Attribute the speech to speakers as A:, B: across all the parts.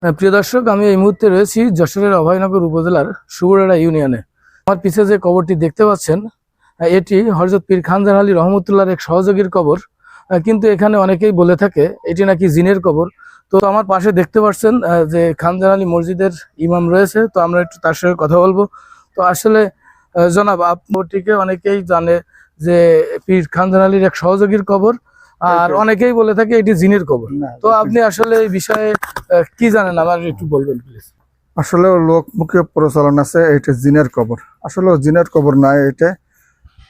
A: প্রিয় দর্শক, আমি এই মুহূর্তে রয়েছি যশোরের অভয়নগর উপজেলার সুবুরাড়া ইউনিয়নে। আমার পিছে যে কবরটি দেখতে পাচ্ছেন, এটি হযরত পীর খানজাহান আলী রহমতুল্লাহর এক সহযোগীর কবর। কিন্তু এখানে অনেকেই বলে থাকে এটি নাকি জিনের কবর। তো আমার পাশে দেখতে পাচ্ছেন যে খানজাহান আলী মসজিদের ইমাম রয়েছে। তো আমরা একটু তার সঙ্গে কথা বলবো। তো আসলে জনাব, আপনারটিকে অনেকেই জানে যে পীর খানজাহান আলীর এক সহযোগীর কবর, আর অনেকেই বলে থাকে এটি জিনের কবর। তো আপনি আসলে এই বিষয়ে কি জানেন, আমার একটু বলবেন প্লিজ।
B: আসলে লোক মুখে প্রচলন আছে এটা জিনের কবর। আসলে জিনের কবর নয়, এটা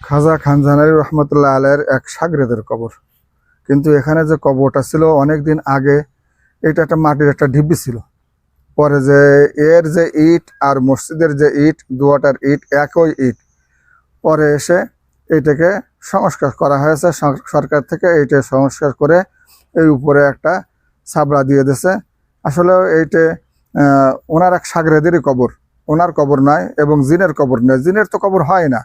B: খাজা খানজাহান আলী রহমতুল্লাহ আলাইয়ের এক সাগরেদের কবর। কিন্তু এখানে যে কবরটা ছিল অনেকদিন আগে, এটা একটা মাটির একটা ঢিবি ছিল। পরে যে এর যে ইট আর মসজিদের যে ইট, দুয়াটার ইট একই ইট, পরে এসে এটাকে সংস্কার করা হয়েছে সরকার থেকে। এইটা সংস্কার করে এই উপরে একটা ছাবড়া দিয়ে দিয়েছে। আসলে এইটা ওনার এক সাগরেদেরই কবর, ওনার কবর নয় এবং জিনের কবর নয়। জিনের তো কবর হয় না,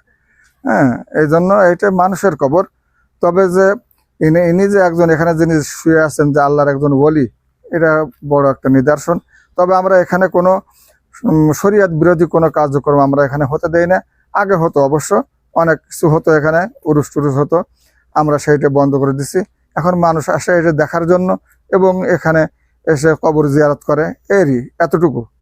B: হ্যাঁ, এই জন্য এইটা মানুষের কবর। তবে যে ইনি যে একজন এখানে যিনি শুয়ে আছেন, যে আল্লাহর একজন ওলি, এটা বড় একটা নিদর্শন। তবে আমরা এখানে কোনো শরীয়ত বিরোধী কোনো কার্যক্রম আমরা এখানে হতে দেই না। আগে হতো অবশ্য, অনেক কিছু হতো এখানে, উরুস টুরুস হতো, আমরা সেইটা বন্ধ করে দিছি। এখন মানুষ আসে এটা দেখার জন্য এবং এখানে এসে কবর জিয়ারত করে, এরই এতটুকু।